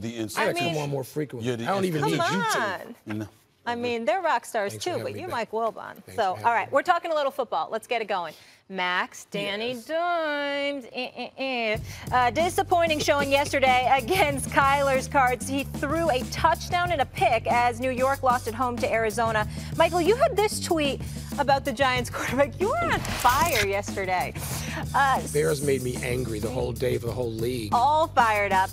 I I mean, come on more frequently. I don't even need you to. You know? I mean, they're rock stars Thanks too, for but having you, me Mike Wilbon. Thanks So, for all right, having me. we're talking a little football. Let's get it going. Max, Danny Dimes. Disappointing showing yesterday against Kyler's Cards. He threw a touchdown and a pick as New York lost at home to Arizona. Michael, you had this tweet about the Giants quarterback. You were on fire yesterday. Bears made me angry the whole day for the whole league. All fired up.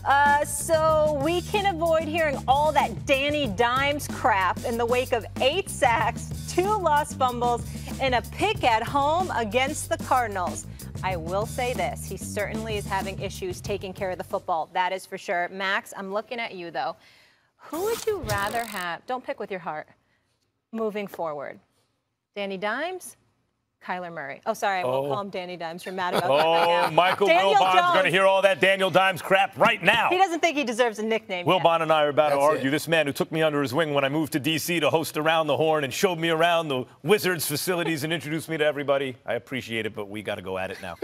So we can avoid hearing all that Danny Dimes crap in the wake of 8 sacks, 2 lost fumbles, and a pick at home against the Cardinals. I will say this. He certainly is having issues taking care of the football. That is for sure. Max, I'm looking at you, though. Who would you rather have? Don't pick with your heart. Moving forward. Danny Dimes? Kyler Murray. Oh, sorry, I won't call him Danny Dimes. You're mad about that right now. Michael Wilbon's going to hear all that Daniel Dimes crap right now. He doesn't think he deserves a nickname Wilbon yet. and I are about to argue. This man who took me under his wing when I moved to D.C. to host Around the Horn and showed me around the Wizards facilities and introduced me to everybody. I appreciate it, but we got to go at it now.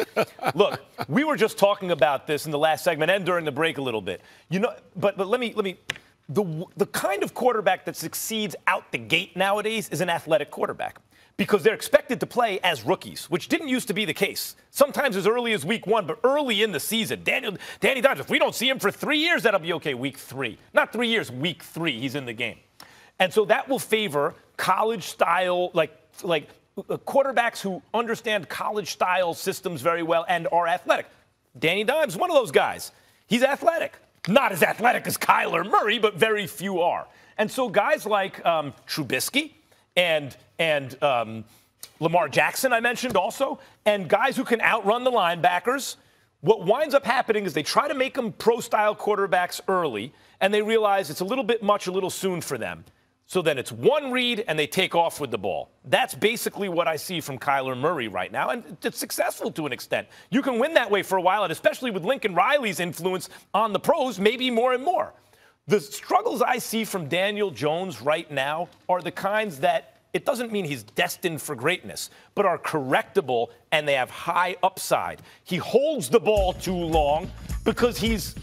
Look, we were just talking about this in the last segment and during the break a little bit. You know, but let me. The kind of quarterback that succeeds out the gate nowadays is an athletic quarterback, because they're expected to play as rookies, which didn't used to be the case. Sometimes as early as week 1, but early in the season. Danny Dimes, if we don't see him for 3 years, that'll be okay. Week 3. Not 3 years, week 3, he's in the game. And so that will favor college-style, like quarterbacks who understand college-style systems very well and are athletic. Danny Dimes is one of those guys. He's athletic. Not as athletic as Kyler Murray, but very few are. And so guys like Trubisky and Lamar Jackson, I mentioned also, and guys who can outrun the linebackers, what winds up happening is they try to make them pro-style quarterbacks early, and they realize it's a little bit much, a little soon for them. So then it's one read, and they take off with the ball. That's basically what I see from Kyler Murray right now, and it's successful to an extent. You can win that way for a while, and especially with Lincoln Riley's influence on the pros, maybe more and more. The struggles I see from Daniel Jones right now are the kinds that it doesn't mean he's destined for greatness, but are correctable and they have high upside. He holds the ball too long because he's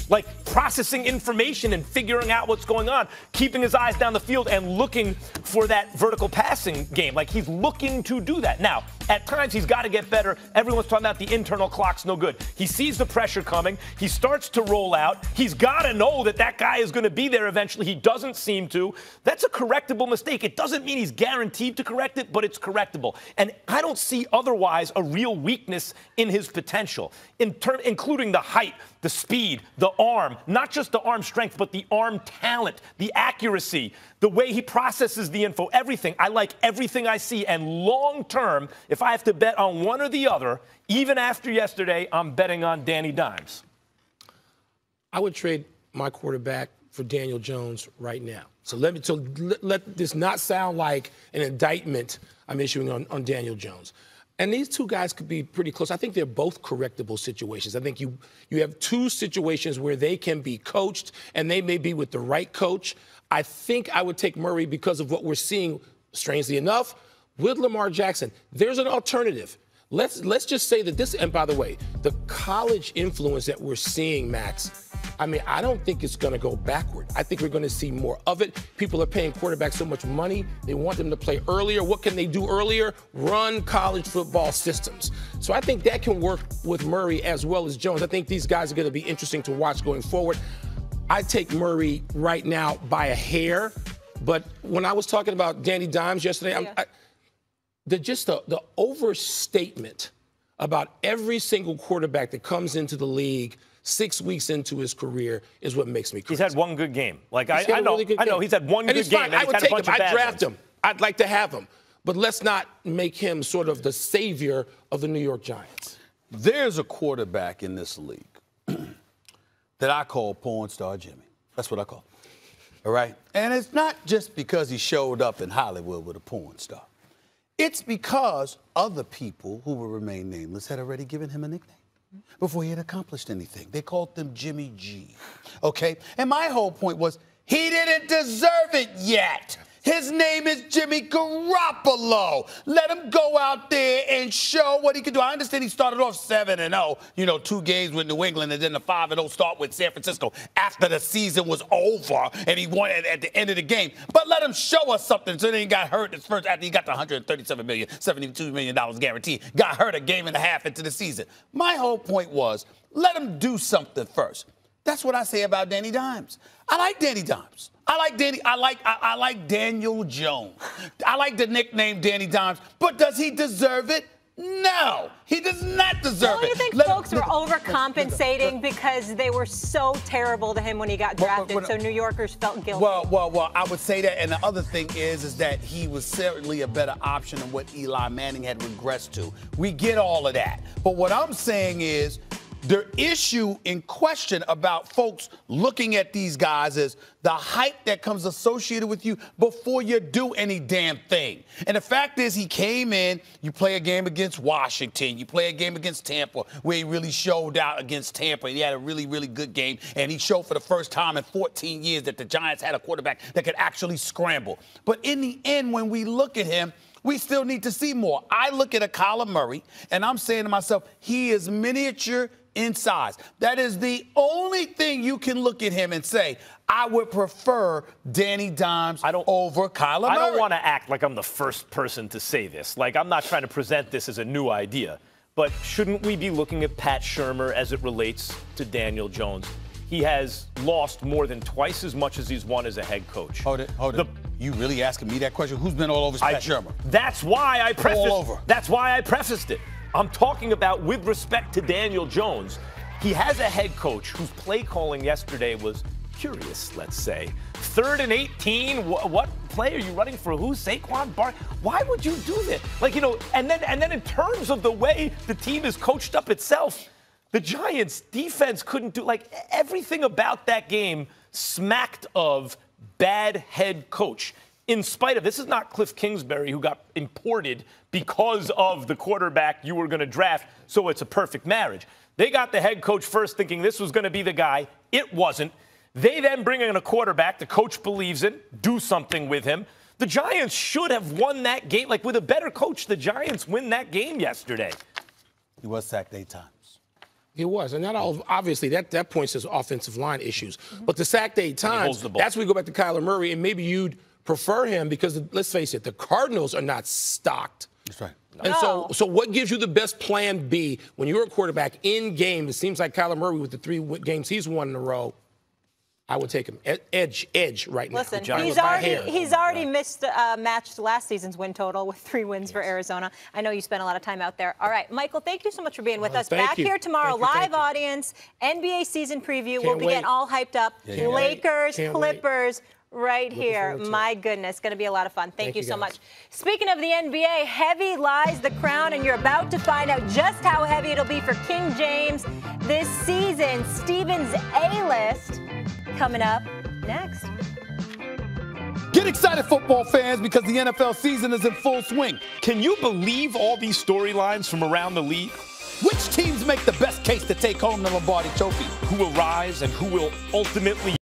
like processing information and figuring out what's going on, keeping his eyes down the field and looking for that vertical passing game. Like, he's looking to do that. Now, at times he's got to get better. Everyone's talking about the internal clock's no good. He sees the pressure coming. He starts to roll out. He's got to know that that guy is going to be there eventually. He doesn't seem to. That's a correctable mistake. It doesn't mean he's guaranteed to correct it, but it's correctable. And I don't see otherwise a real weakness in his potential, including the height, the speed, the arm, not just the arm strength, but the arm talent, the accuracy, the way he processes the info, everything. I like everything I see. And long term, if I have to bet on one or the other, even after yesterday, I'm betting on Danny Dimes. I would trade my quarterback for Daniel Jones right now. So let this not sound like an indictment I'm issuing on Daniel Jones. And these two guys could be pretty close. I think they're both correctable situations. I think you have two situations where they can be coached, and they may be with the right coach. I think I would take Murray because of what we're seeing, strangely enough, with Lamar Jackson. There's an alternative. Let's just say that this, and by the way, the college influence that we're seeing, Max, I mean, I don't think it's going to go backward. I think we're going to see more of it. People are paying quarterbacks so much money. They want them to play earlier. What can they do earlier? Run college football systems. So I think that can work with Murray as well as Jones. I think these guys are going to be interesting to watch going forward. I take Murray right now by a hair. But when I was talking about Danny Dimes yesterday, the overstatement about every single quarterback that comes into the league 6 weeks into his career is what makes me crazy. He's had one good game. Like, I know he's had one good game. I would take him. I'd draft him. I'd like to have him. But let's not make him sort of the savior of the New York Giants. There's a quarterback in this league that I call Porn Star Jimmy. That's what I call him. All right? And it's not just because he showed up in Hollywood with a porn star. It's because other people who will remain nameless had already given him a nickname before he had accomplished anything. They called him Jimmy G. Okay? And my whole point was he didn't deserve it yet. His name is Jimmy Garoppolo. Let him go out there and show what he can do. I understand he started off 7-0, 2 games with New England, and then the 5-0 start with San Francisco after the season was over, and he won at the end of the game. But let him show us something. So then he got hurt his first after he got the $137 million, $72 million guaranteed. Got hurt a game and a half into the season. My whole point was, let him do something first. That's what I say about Danny Dimes. I like Danny Dimes. I like Daniel Jones. I like the nickname Danny Dimes. But does he deserve it? No, he does not deserve it. Don't you think folks were overcompensating because they were so terrible to him when he got drafted, so New Yorkers felt guilty? Well, I would say that. And the other thing is that he was certainly a better option than what Eli Manning had regressed to. We get all of that. But what I'm saying is, the issue in question about folks looking at these guys is the hype that comes associated with you before you do any damn thing. And the fact is, he came in, you play a game against Washington, you play a game against Tampa, where he really showed out against Tampa. He had a really, really good game, and he showed for the first time in 14 years that the Giants had a quarterback that could actually scramble. But in the end, when we look at him, we still need to see more. I look at a Kyler Murray, and I'm saying to myself, he is miniature in size. That is the only thing you can look at him and say, I would prefer Danny Dimes over Kyler Murray. I don't want to act like I'm the first person to say this. Like, I'm not trying to present this as a new idea. But shouldn't we be looking at Pat Shurmur as it relates to Daniel Jones? He has lost more than twice as much as he's won as a head coach. Hold it. You really asking me that question? Who's been all over Pat Shurmur? That's why I prefaced it. I'm talking about with respect to Daniel Jones. He has a head coach whose play calling yesterday was curious, let's say. 3rd and 18, what play are you running for? Who? Saquon Barkley? Why would you do that? And then in terms of the way the team is coached up itself, the Giants defense couldn't do, everything about that game smacked of bad head coach. In spite of, this is not Cliff Kingsbury who got imported because of the quarterback you were going to draft, so it's a perfect marriage. They got the head coach first thinking this was going to be the guy. It wasn't. They then bring in a quarterback the coach believes in, do something with him. The Giants should have won that game. With a better coach, the Giants win that game yesterday. He was sacked 8 times. He was, and obviously that points to offensive line issues. But the sacked 8 times, that's where we go back to Kyler Murray, and maybe you'd prefer him because, let's face it, the Cardinals are not stocked. That's right. And so what gives you the best plan B when you're a quarterback in game? It seems like Kyler Murray with the 3 games he's won in a row, I would take him edge right now. Listen, he's already matched last season's win total with 3 wins for Arizona. I know you spent a lot of time out there. All right, Michael, thank you so much for being with us. Back here tomorrow, live audience, NBA season preview. We'll be getting all hyped up. Lakers, Clippers. Right here. My goodness, going to be a lot of fun. Thank you so much. Speaking of the NBA, heavy lies the crown, and you're about to find out just how heavy it'll be for King James this season. Steven's A-list coming up next. Get excited, football fans, because the NFL season is in full swing. Can you believe all these storylines from around the league? Which teams make the best case to take home the Lombardi Trophy? Who will rise and who will ultimately